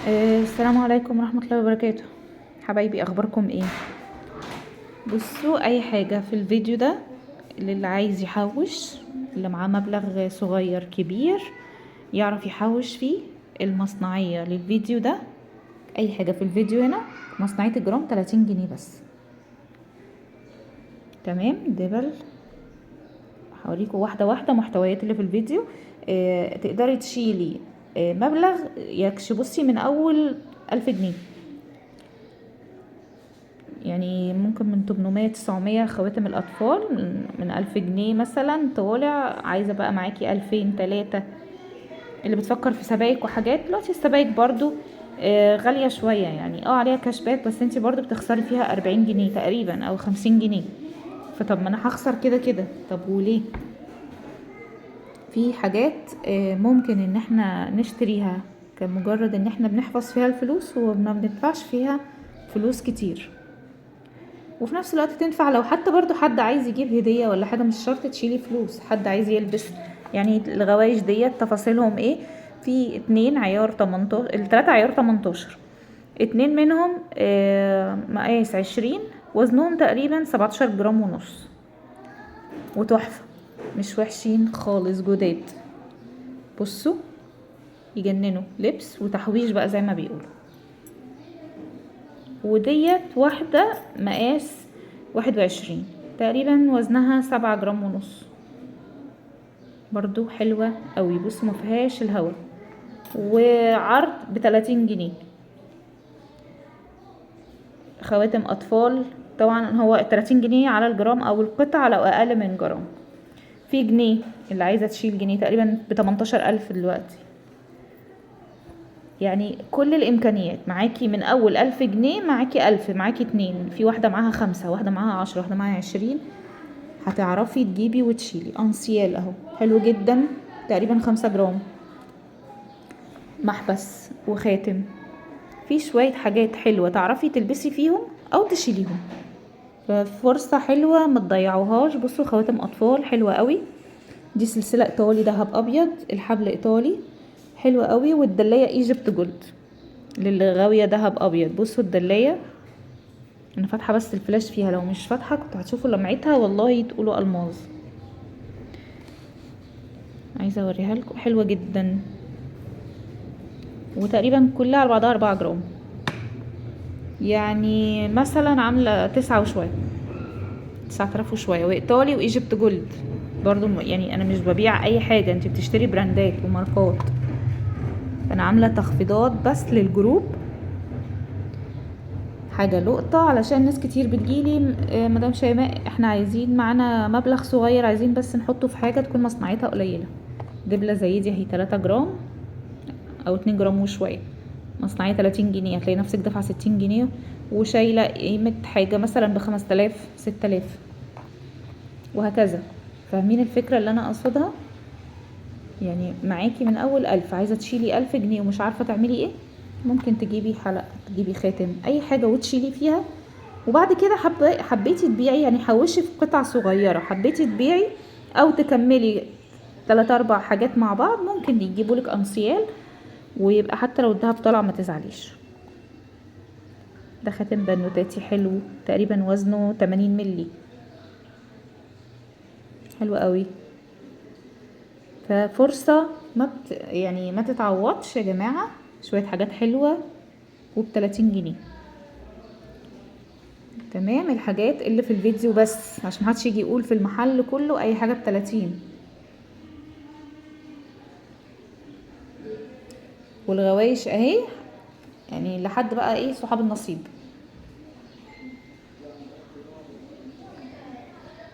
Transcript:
السلام عليكم ورحمة الله وبركاته. حبايبي، اخباركم ايه؟ بصوا، اي حاجة في الفيديو ده اللي عايز يحوش، اللي معاه مبلغ صغير كبير يعرف يحوش فيه. المصنعية للفيديو ده، اي حاجة في الفيديو هنا مصنعية الجرام 30 جنيه بس. تمام، دبل. هوريكم واحدة واحدة محتويات اللي في الفيديو. تقدري تشيلي مبلغ يكش. بصي، من اول 1000 جنيه، يعني ممكن من 800 900 خواتم الأطفال، من 1000 جنيه مثلا طالع. عايزة بقى معاكي 2000 3. اللي بتفكر في سبائك وحاجات، دلوقتي السبائك برضو غالية شوية، يعني عليها كاشباك، بس انتي برضو بتخسري فيها 40 جنيه تقريبا او 50 جنيه. فطب ما انا هخسر كده كده، طب وليه؟ في حاجات ممكن ان احنا نشتريها كمجرد ان احنا بنحفظ فيها الفلوس وما بندفعش فيها فلوس كتير، وفي نفس الوقت تنفع لو حتى برضو حد عايز يجيب هدية ولا حاجة. مش شرط تشيلي فلوس، حد عايز يلبس. يعني الغوايش ديت تفاصيلهم ايه؟ في 2 عيار 18، التلاتة عيار 18. 2 منهم مقاس 20، وزنهم تقريبا 17 جرام ونص، وتحفة، مش وحشين خالص، جداد. بصوا، يجننوا لبس وتحويش بقى زي ما بيقولوا. وديت واحدة مقاس 21، تقريبا وزنها 7 جرام ونص، برضو حلوة قوي. بص، ما فيهاش الهوا، وعرض ب30 جنيه. خواتم اطفال، طبعا هو 30 جنيه على الجرام، او القطعة لو اقل من جرام. في جنيه، اللي عايزة تشيل جنيه تقريبا ب18,000 دلوقتي. يعني كل الامكانيات معاكي، من اول 1000 جنيه معاكي 1000، معاكي 2، في واحدة معاها 5، واحدة معاها 10، واحدة معاها 20. هتعرفي تجيبي وتشيلي. انسيال اهو، حلو جدا، تقريبا 5 جرام. محبس وخاتم، في شوية حاجات حلوة تعرفي تلبسي فيهم او تشيليهم. ففرصة حلوة ما تضيعوهاش. بصوا، خواتم اطفال حلوة قوي. دي سلسلة ايطالي، دهب ابيض، الحبل ايطالي، حلوة قوي. والدلاية ايجيبت جولد للي غاوية دهب ابيض. بصوا الدلاية، انا فاتحة بس الفلاش فيها، لو مش فاتحة كنت هتشوفوا لمعتها والله تقولوا الماظ. عايزة اوريها لكم، حلوة جدا، وتقريبا كلها على بعضها 4 جرام. يعني مثلا عاملة 9 وشوية، 9000 وشوية، وايطالي وايجيبت جولد برضو. يعني انا مش ببيع اي حاجة، انت بتشتري براندات وماركات. انا عاملة تخفيضات بس للجروب، حاجة لقطة، علشان ناس كتير بتجيلي مدام شيماء احنا عايزين معانا مبلغ صغير، عايزين بس نحطه في حاجة تكون مصنعيتها قليلة. دبلة زي دي هي 3 جرام او 2 جرام وشوية، مصنعية 30 جنيه، هتلاقي نفسك دافعة 60 جنيه وشايلة قيمة حاجة مثلا ب5000 6000، وهكذا. فاهمين الفكرة اللي انا اقصدها؟ يعني معاكي من اول 1000، عايزة تشيلي 1000 جنيه ومش عارفة تعملي ايه، ممكن تجيبي حلقة، تجيبي خاتم، اي حاجة وتشيلي فيها. وبعد كده حبيتي تبيعي، يعني حوشي في قطع صغيرة، حبيتي تبيعي او تكملي 3 4 حاجات مع بعض، ممكن يجيبولك انسيال، ويبقى حتى لو الدهب طلع ما تزعليش. ده خاتم بنوتاتي حلو، تقريبا وزنه 80 ملي، حلو قوي. ففرصة يعني ما تتعوضش يا جماعة. شوية حاجات حلوة وب30 جنيه. تمام، الحاجات اللي في الفيديو بس، عشان محدش يجي يقول في المحل كله اي حاجة ب30. والغوايش اهي، يعني لحد بقى ايه صحاب النصيب.